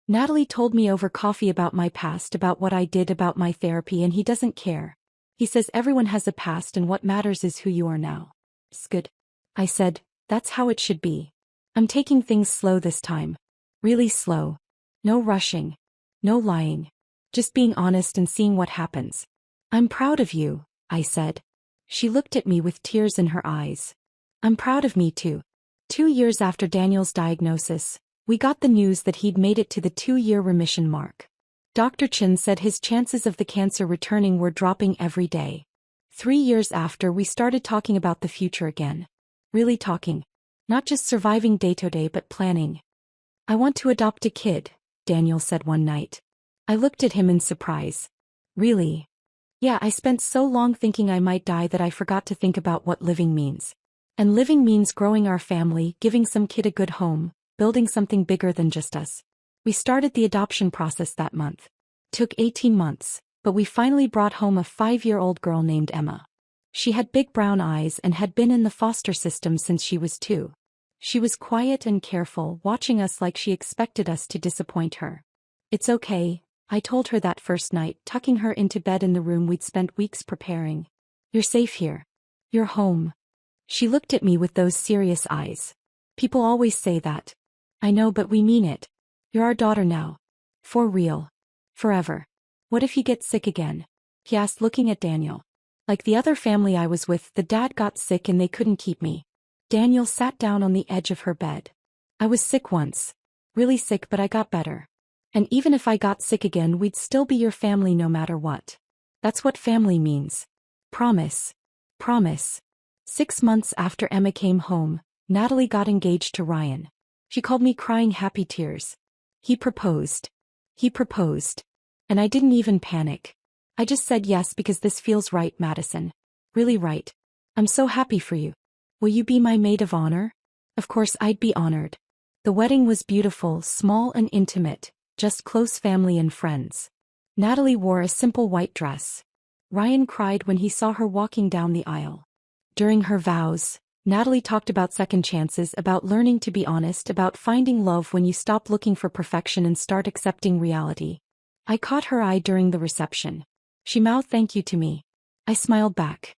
Natalie told me over coffee about my past, about what I did, about my therapy, and he doesn't care. He says everyone has a past and what matters is who you are now. It's good. I said, that's how it should be. I'm taking things slow this time. Really slow. No rushing. No lying. Just being honest and seeing what happens. I'm proud of you, I said. She looked at me with tears in her eyes. I'm proud of me too. 2 years after Daniel's diagnosis, we got the news that he'd made it to the 2-year remission mark. Dr. Chen said his chances of the cancer returning were dropping every day. 3 years after, we started talking about the future again. Really talking. Not just surviving day-to-day, but planning. I want to adopt a kid, Daniel said one night. I looked at him in surprise. Really? Yeah, I spent so long thinking I might die that I forgot to think about what living means. And living means growing our family, giving some kid a good home, building something bigger than just us. We started the adoption process that month. Took 18 months, but we finally brought home a 5-year-old girl named Emma. She had big brown eyes and had been in the foster system since she was 2. She was quiet and careful, watching us like she expected us to disappoint her. It's okay, I told her that first night, tucking her into bed in the room we'd spent weeks preparing. You're safe here. You're home. She looked at me with those serious eyes. People always say that. I know, but we mean it. You're our daughter now. For real. Forever. What if you get sick again? He asked, looking at Daniel. Like the other family I was with, the dad got sick and they couldn't keep me. Daniel sat down on the edge of her bed. I was sick once. Really sick, but I got better. And even if I got sick again, we'd still be your family no matter what. That's what family means. Promise. Promise. 6 months after Emma came home, Natalie got engaged to Ryan. She called me crying happy tears. He proposed. He proposed. And I didn't even panic. I just said yes because this feels right, Madison. Really right. I'm so happy for you. Will you be my maid of honor? Of course I'd be honored. The wedding was beautiful, small and intimate, just close family and friends. Natalie wore a simple white dress. Ryan cried when he saw her walking down the aisle. During her vows, Natalie talked about second chances, about learning to be honest, about finding love when you stop looking for perfection and start accepting reality. I caught her eye during the reception. She mouthed thank you to me. I smiled back.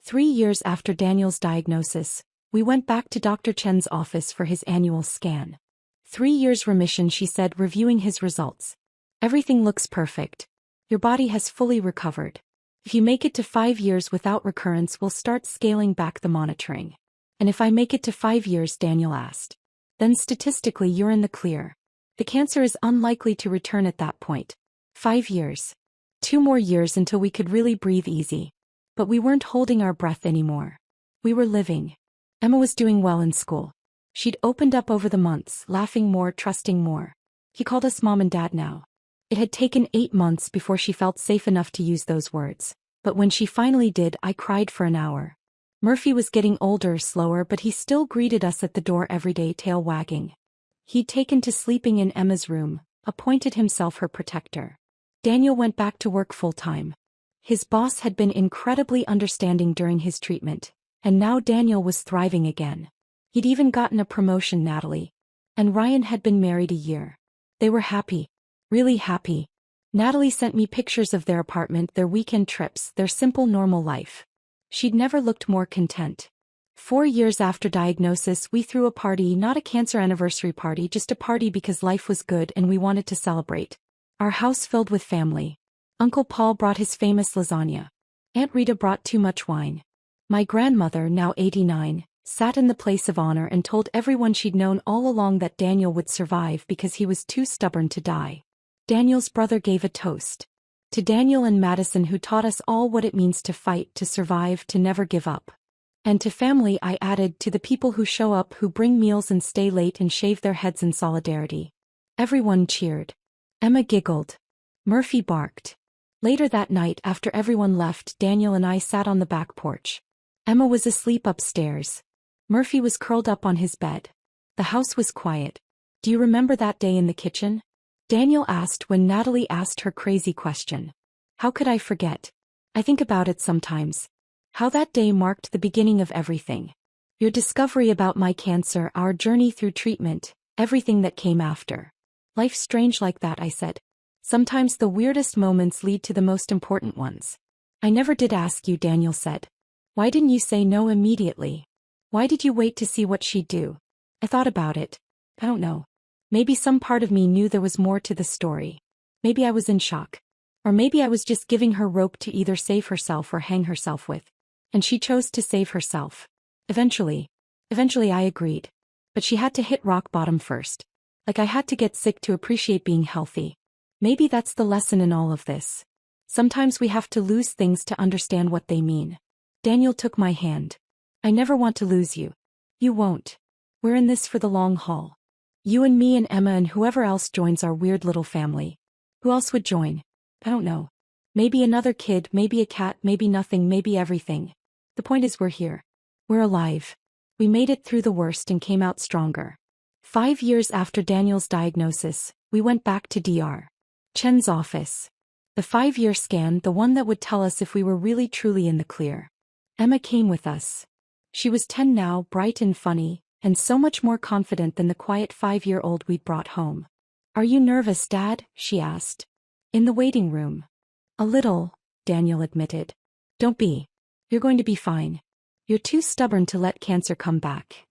3 years after Daniel's diagnosis, We went back to Dr. Chen's office for his annual scan. 3 years remission, she said, reviewing his results. Everything looks perfect. Your body has fully recovered. If you make it to 5 years without recurrence, we'll start scaling back the monitoring. And if I make it to 5 years, Daniel asked. Then statistically you're in the clear. The cancer is unlikely to return at that point. 5 years. 2 more years until we could really breathe easy. But we weren't holding our breath anymore. We were living. Emma was doing well in school. She'd opened up over the months, laughing more, trusting more. He called us mom and dad now. It had taken 8 months before she felt safe enough to use those words. But when she finally did, I cried for an hour. Murphy was getting older, slower, but he still greeted us at the door every day, tail wagging. He'd taken to sleeping in Emma's room, appointed himself her protector. Daniel went back to work full-time. His boss had been incredibly understanding during his treatment, and now Daniel was thriving again. He'd even gotten a promotion, Natalie. And Ryan had been married a year. They were happy. Really happy. Natalie sent me pictures of their apartment, their weekend trips, their simple normal life. She'd never looked more content. 4 years after diagnosis, we threw a party, not a cancer anniversary party, just a party because life was good and we wanted to celebrate. Our house filled with family. Uncle Paul brought his famous lasagna. Aunt Rita brought too much wine. My grandmother, now 89, sat in the place of honor and told everyone she'd known all along that Daniel would survive because he was too stubborn to die. Daniel's brother gave a toast. To Daniel and Madison, who taught us all what it means to fight, to survive, to never give up. And to family, I added, to the people who show up, who bring meals and stay late and shave their heads in solidarity. Everyone cheered. Emma giggled. Murphy barked. Later that night, after everyone left, Daniel and I sat on the back porch. Emma was asleep upstairs. Murphy was curled up on his bed. The house was quiet. Do you remember that day in the kitchen? Daniel asked when Natalie asked her crazy question. How could I forget? I think about it sometimes. How that day marked the beginning of everything. Your discovery about my cancer, our journey through treatment, everything that came after. Life's strange like that, I said. Sometimes the weirdest moments lead to the most important ones. I never did ask you, Daniel said. Why didn't you say no immediately? Why did you wait to see what she'd do? I thought about it. I don't know. Maybe some part of me knew there was more to the story. Maybe I was in shock. Or maybe I was just giving her rope to either save herself or hang herself with. And she chose to save herself. Eventually I agreed. But she had to hit rock bottom first. Like I had to get sick to appreciate being healthy. Maybe that's the lesson in all of this. Sometimes we have to lose things to understand what they mean. Daniel took my hand. I never want to lose you. You won't. We're in this for the long haul. You and me and Emma and whoever else joins our weird little family. Who else would join? I don't know. Maybe another kid, maybe a cat, maybe nothing, maybe everything. The point is we're here. We're alive. We made it through the worst and came out stronger. 5 years after Daniel's diagnosis, we went back to Dr. Chen's office. The 5-year scan, the one that would tell us if we were really truly in the clear. Emma came with us. She was 10 now, bright and funny, and so much more confident than the quiet 5-year-old we'd brought home. Are you nervous, Dad? She asked. In the waiting room. A little, Daniel admitted. Don't be. You're going to be fine. You're too stubborn to let cancer come back.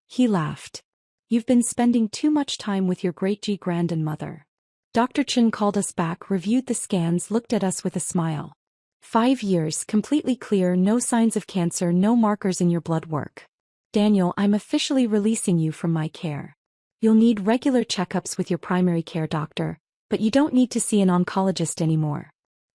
He laughed. You've been spending too much time with your great-grandmother. Dr. Chen called us back, reviewed the scans, looked at us with a smile. 5 years, completely clear, no signs of cancer, no markers in your blood work. Daniel, I'm officially releasing you from my care. You'll need regular checkups with your primary care doctor, but you don't need to see an oncologist anymore.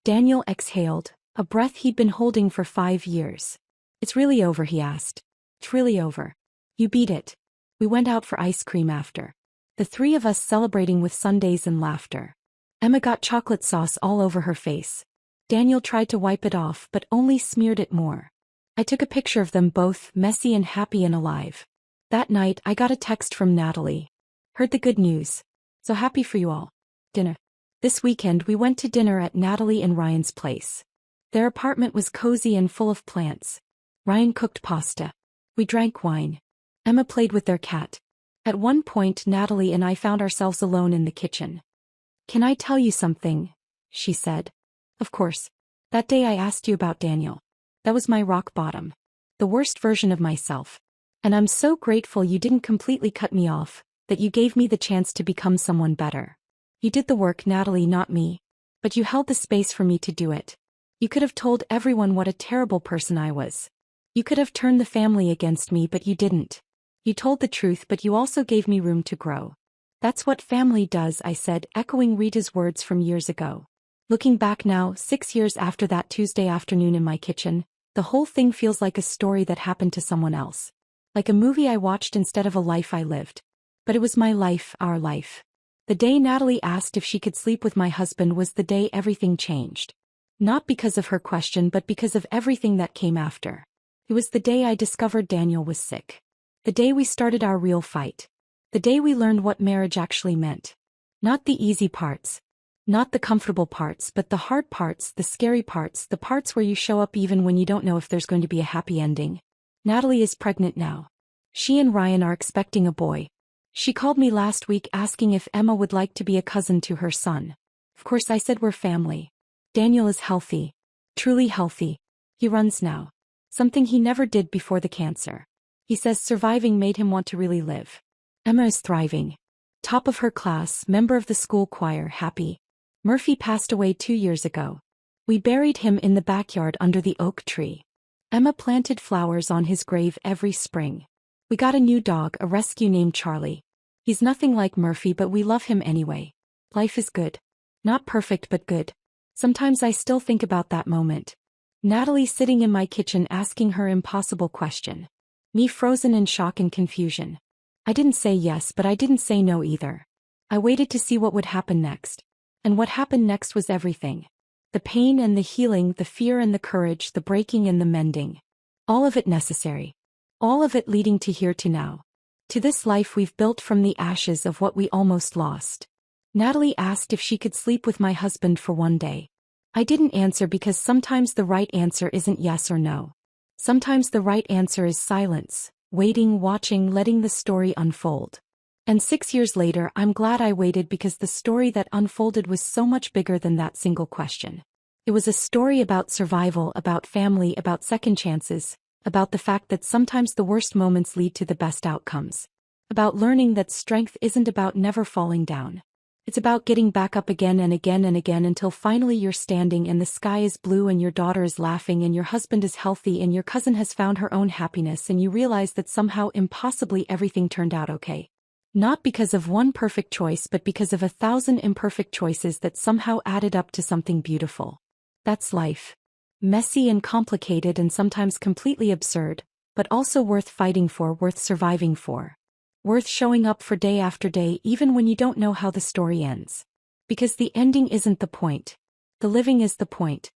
Daniel exhaled, a breath he'd been holding for 5 years. It's really over, he asked. It's really over. You beat it. We went out for ice cream after. The 3 of us celebrating with sundaes and laughter. Emma got chocolate sauce all over her face. Daniel tried to wipe it off but only smeared it more. I took a picture of them both, messy and happy and alive. That night I got a text from Natalie. Heard the good news. So happy for you all. Dinner. This weekend we went to dinner at Natalie and Ryan's place. Their apartment was cozy and full of plants. Ryan cooked pasta. We drank wine. Emma played with their cat. At one point Natalie and I found ourselves alone in the kitchen. Can I tell you something? She said. Of course. That day I asked you about Daniel. That was my rock bottom. The worst version of myself. And I'm so grateful you didn't completely cut me off, that you gave me the chance to become someone better. You did the work, Natalie, not me. But you held the space for me to do it. You could have told everyone what a terrible person I was. You could have turned the family against me, but you didn't. You told the truth, but you also gave me room to grow. That's what family does, I said, echoing Rita's words from years ago. Looking back now, 6 years after that Tuesday afternoon in my kitchen, the whole thing feels like a story that happened to someone else. Like a movie I watched instead of a life I lived. But it was my life, our life. The day Natalie asked if she could sleep with my husband was the day everything changed. Not because of her question, but because of everything that came after. It was the day I discovered Daniel was sick. The day we started our real fight. The day we learned what marriage actually meant. Not the easy parts. Not the comfortable parts, but the hard parts, the scary parts, the parts where you show up even when you don't know if there's going to be a happy ending. Natalie is pregnant now. She and Ryan are expecting a boy. She called me last week asking if Emma would like to be a cousin to her son. Of course I said we're family. Daniel is healthy. Truly healthy. He runs now. Something he never did before the cancer. He says surviving made him want to really live. Emma is thriving. Top of her class, member of the school choir, happy. Murphy passed away 2 years ago. We buried him in the backyard under the oak tree. Emma planted flowers on his grave every spring. We got a new dog, a rescue named Charlie. He's nothing like Murphy, but we love him anyway. Life is good. Not perfect, but good. Sometimes I still think about that moment. Natalie sitting in my kitchen asking her impossible question. Me frozen in shock and confusion. I didn't say yes, but I didn't say no either. I waited to see what would happen next. And what happened next was everything. The pain and the healing, the fear and the courage, the breaking and the mending. All of it necessary. All of it leading to here, to now. To this life we've built from the ashes of what we almost lost. Natalie asked if she could sleep with my husband for one day. I didn't answer because sometimes the right answer isn't yes or no. Sometimes the right answer is silence, waiting, watching, letting the story unfold. And 6 years later, I'm glad I waited because the story that unfolded was so much bigger than that single question. It was a story about survival, about family, about second chances, about the fact that sometimes the worst moments lead to the best outcomes. About learning that strength isn't about never falling down. It's about getting back up again and again and again until finally you're standing and the sky is blue and your daughter is laughing and your husband is healthy and your cousin has found her own happiness and you realize that somehow impossibly everything turned out okay. Not because of one perfect choice, but because of 1,000 imperfect choices that somehow added up to something beautiful. That's life. Messy and complicated and sometimes completely absurd, but also worth fighting for, worth surviving for. Worth showing up for day after day even when you don't know how the story ends. Because the ending isn't the point. The living is the point.